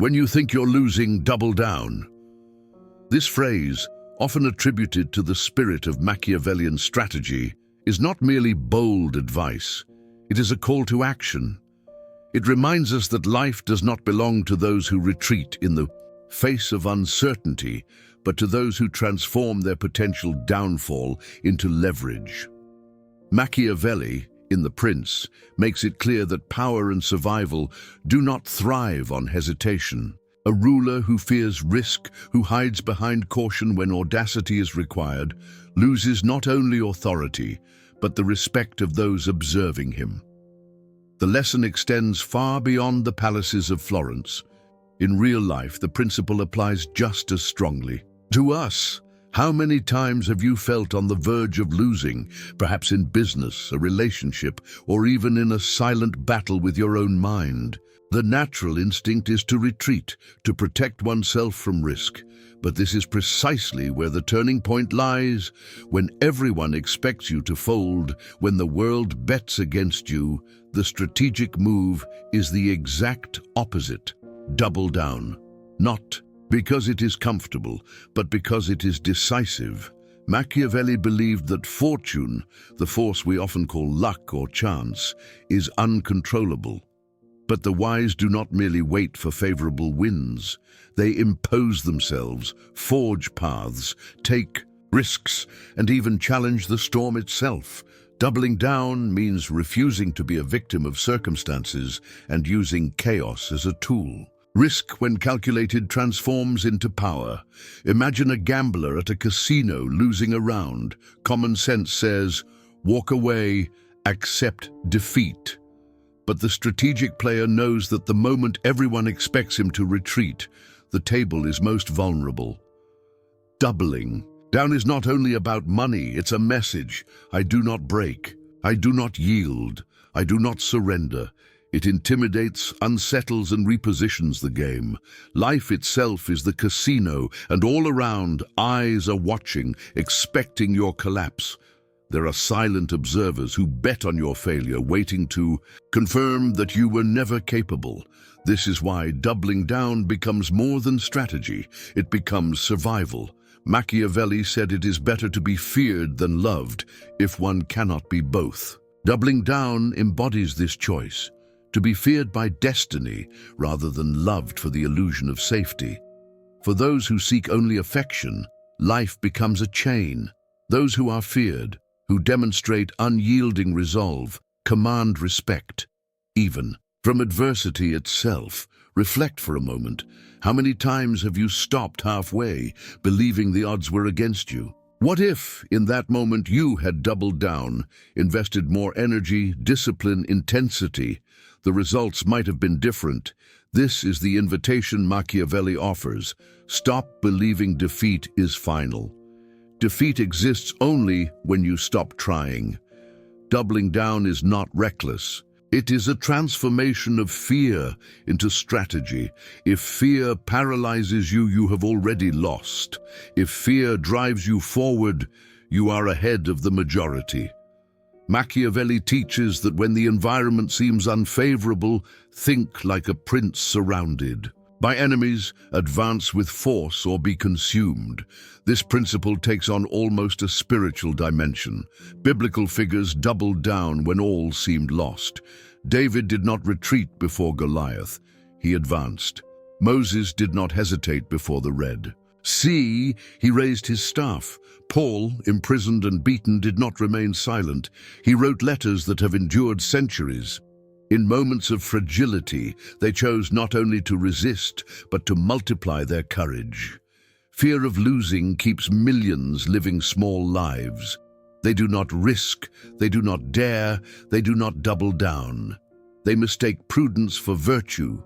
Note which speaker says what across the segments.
Speaker 1: When you think you're losing, double down. This phrase, often attributed to the spirit of Machiavellian strategy, is not merely bold advice. It is a call to action. It reminds us that life does not belong to those who retreat in the face of uncertainty, but to those who transform their potential downfall into leverage. Machiavelli, in The Prince, makes it clear that power and survival do not thrive on hesitation. A ruler who fears risk, who hides behind caution when audacity is required, loses not only authority, but the respect of those observing him. The lesson extends far beyond the palaces of Florence. In real life, the principle applies just as strongly. To us, how many times have you felt on the verge of losing, perhaps in business, a relationship, or even in a silent battle with your own mind? The natural instinct is to retreat, to protect oneself from risk. But this is precisely where the turning point lies, when everyone expects you to fold, when the world bets against you. The strategic move is the exact opposite. Double down. Not because it is comfortable, but because it is decisive. Machiavelli believed that fortune, the force we often call luck or chance, is uncontrollable. But the wise do not merely wait for favorable winds. They impose themselves, forge paths, take risks, and even challenge the storm itself. Doubling down means refusing to be a victim of circumstances and using chaos as a tool. Risk, when calculated, transforms into power. Imagine a gambler at a casino losing a round. Common sense says, walk away, accept defeat. But the strategic player knows that the moment everyone expects him to retreat, the table is most vulnerable. Doubling down is not only about money, it's a message. I do not break. I do not yield. I do not surrender. It intimidates, unsettles, and repositions the game. Life itself is the casino, and all around, eyes are watching, expecting your collapse. There are silent observers who bet on your failure, waiting to confirm that you were never capable. This is why doubling down becomes more than strategy. It becomes survival. Machiavelli said it is better to be feared than loved, if one cannot be both. Doubling down embodies this choice, to be feared by destiny rather than loved for the illusion of safety. For those who seek only affection, life becomes a chain. Those who are feared, who demonstrate unyielding resolve, command respect, even from adversity itself. Reflect for a moment. How many times have you stopped halfway, believing the odds were against you? What if, in that moment, you had doubled down, invested more energy, discipline, intensity? The results might have been different. This is the invitation Machiavelli offers. Stop believing defeat is final. Defeat exists only when you stop trying. Doubling down is not reckless. It is a transformation of fear into strategy. If fear paralyzes you, you have already lost. If fear drives you forward, you are ahead of the majority. Machiavelli teaches that when the environment seems unfavorable, think like a prince surrounded by enemies, advance with force or be consumed. This principle takes on almost a spiritual dimension. Biblical figures doubled down when all seemed lost. David did not retreat before Goliath. He advanced. Moses did not hesitate before the Red Sea. He raised his staff. Paul, imprisoned and beaten, did not remain silent. He wrote letters that have endured centuries. In moments of fragility, they chose not only to resist, but to multiply their courage. Fear of losing keeps millions living small lives. They do not risk, they do not dare, they do not double down. They mistake prudence for virtue,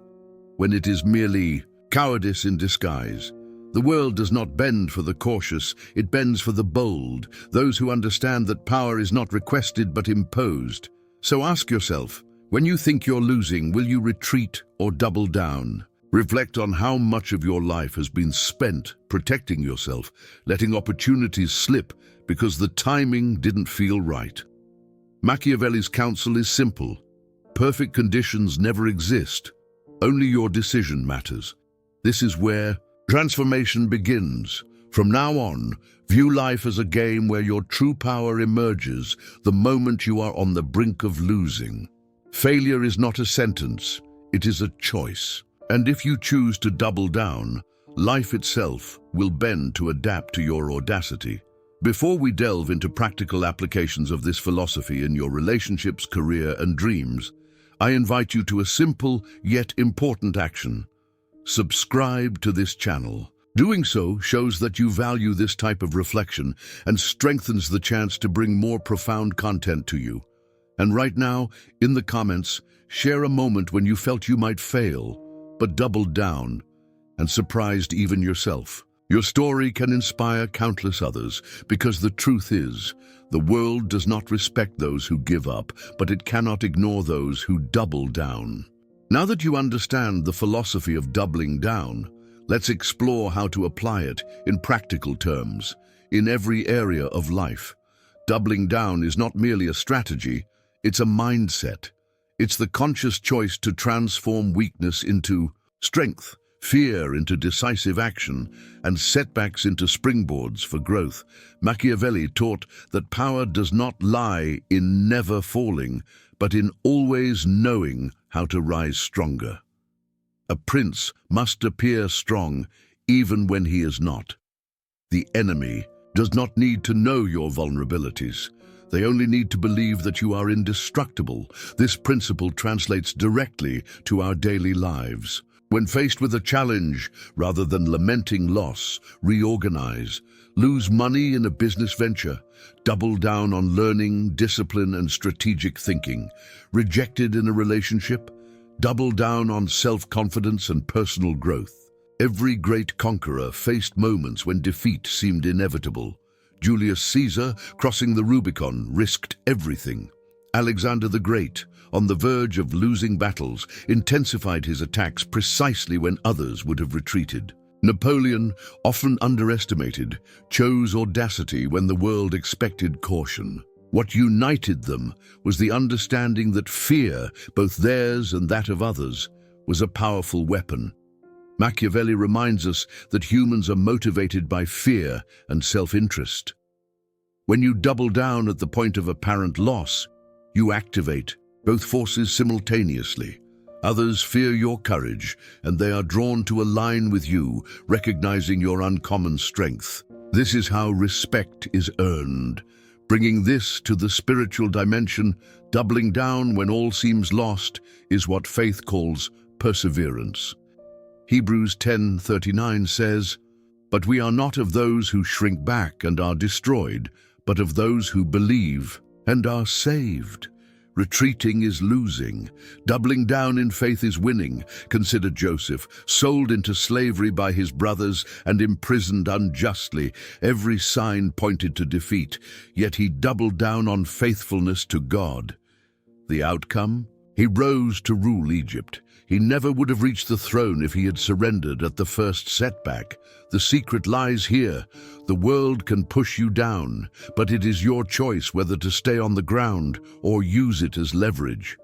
Speaker 1: when it is merely cowardice in disguise. The world does not bend for the cautious, it bends for the bold, those who understand that power is not requested but imposed. So ask yourself, when you think you're losing, will you retreat or double down? Reflect on how much of your life has been spent protecting yourself, letting opportunities slip because the timing didn't feel right. Machiavelli's counsel is simple. Perfect conditions never exist. Only your decision matters. This is where transformation begins. From now on, view life as a game where your true power emerges the moment you are on the brink of losing. Failure is not a sentence, it is a choice. And if you choose to double down, life itself will bend to adapt to your audacity. Before we delve into practical applications of this philosophy in your relationships, career, and dreams, I invite you to a simple yet important action. Subscribe to this channel. Doing so shows that you value this type of reflection and strengthens the chance to bring more profound content to you. And right now, in the comments, share a moment when you felt you might fail, but doubled down and surprised even yourself. Your story can inspire countless others, because the truth is, the world does not respect those who give up, but it cannot ignore those who double down. Now that you understand the philosophy of doubling down, let's explore how to apply it in practical terms, in every area of life. Doubling down is not merely a strategy, it's a mindset. It's the conscious choice to transform weakness into strength, fear into decisive action, and setbacks into springboards for growth. Machiavelli taught that power does not lie in never falling, but in always knowing how to rise stronger. A prince must appear strong even when he is not. The enemy does not need to know your vulnerabilities. They only need to believe that you are indestructible. This principle translates directly to our daily lives. When faced with a challenge, rather than lamenting loss, reorganize. Lose money in a business venture. Double down on learning, discipline, and strategic thinking. Rejected in a relationship? Double down on self-confidence and personal growth. Every great conqueror faced moments when defeat seemed inevitable. Julius Caesar, crossing the Rubicon, risked everything. Alexander the Great, on the verge of losing battles, intensified his attacks precisely when others would have retreated. Napoleon, often underestimated, chose audacity when the world expected caution. What united them was the understanding that fear, both theirs and that of others, was a powerful weapon. Machiavelli reminds us that humans are motivated by fear and self-interest. When you double down at the point of apparent loss, you activate both forces simultaneously. Others fear your courage, and they are drawn to align with you, recognizing your uncommon strength. This is how respect is earned. Bringing this to the spiritual dimension, doubling down when all seems lost, is what faith calls perseverance. Hebrews 10:39 says, "But we are not of those who shrink back and are destroyed, but of those who believe and are saved." Retreating is losing. Doubling down in faith is winning. Consider Joseph, sold into slavery by his brothers and imprisoned unjustly. Every sign pointed to defeat, yet he doubled down on faithfulness to God. The outcome? He rose to rule Egypt. He never would have reached the throne if he had surrendered at the first setback. The secret lies here. The world can push you down, but it is your choice whether to stay on the ground or use it as leverage.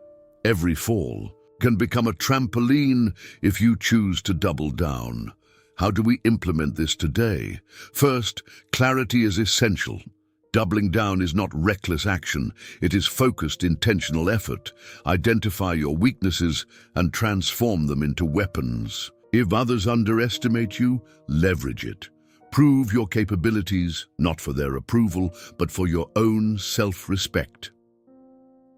Speaker 1: Every fall can become a trampoline if you choose to double down. How do we implement this today? First, clarity is essential. Doubling down is not reckless action, it is focused, intentional effort. Identify your weaknesses and transform them into weapons. If others underestimate you, leverage it. Prove your capabilities, not for their approval, but for your own self-respect.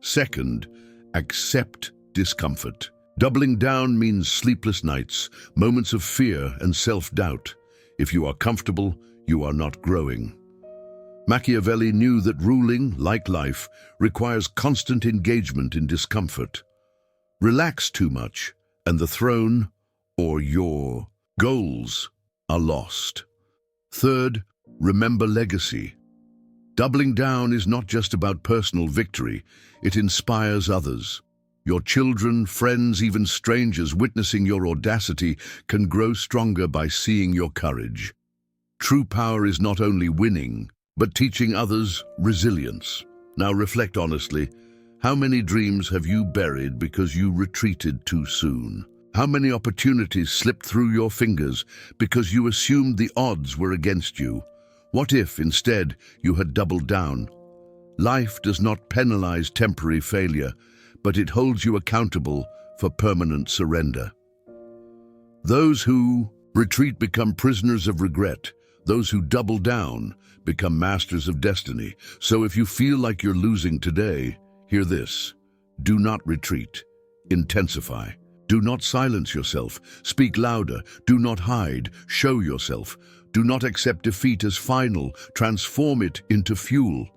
Speaker 1: Second, accept discomfort. Doubling down means sleepless nights, moments of fear and self-doubt. If you are comfortable, you are not growing. Machiavelli knew that ruling, like life, requires constant engagement in discomfort. Relax too much, and the throne, or your goals, are lost. Third, remember legacy. Doubling down is not just about personal victory, it inspires others. Your children, friends, even strangers witnessing your audacity can grow stronger by seeing your courage. True power is not only winning, but teaching others resilience. Now reflect honestly, how many dreams have you buried because you retreated too soon? How many opportunities slipped through your fingers because you assumed the odds were against you? What if, instead, you had doubled down? Life does not penalize temporary failure, but it holds you accountable for permanent surrender. Those who retreat become prisoners of regret. Those who double down become masters of destiny. So if you feel like you're losing today, hear this. Do not retreat. Intensify. Do not silence yourself. Speak louder. Do not hide. Show yourself. Do not accept defeat as final. Transform it into fuel.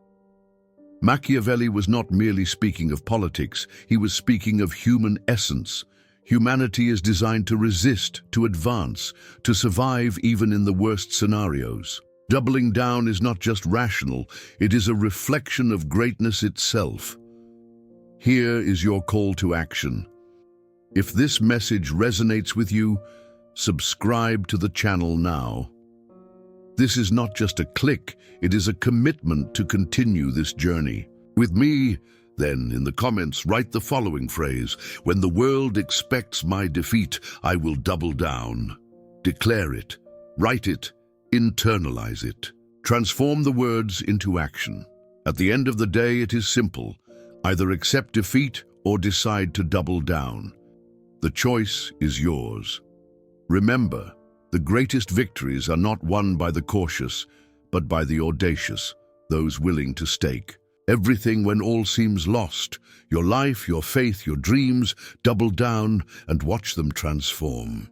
Speaker 1: Machiavelli was not merely speaking of politics. He was speaking of human essence. Humanity is designed to resist, to advance, to survive even in the worst scenarios. Doubling down is not just rational, it is a reflection of greatness itself. Here is your call to action. If this message resonates with you, subscribe to the channel now. This is not just a click, it is a commitment to continue this journey. With me, then, in the comments, write the following phrase: when the world expects my defeat, I will double down. Declare it, write it, internalize it. Transform the words into action. At the end of the day, it is simple. Either accept defeat or decide to double down. The choice is yours. Remember, the greatest victories are not won by the cautious, but by the audacious, those willing to stake everything when all seems lost. Your life, your faith, your dreams, double down and watch them transform.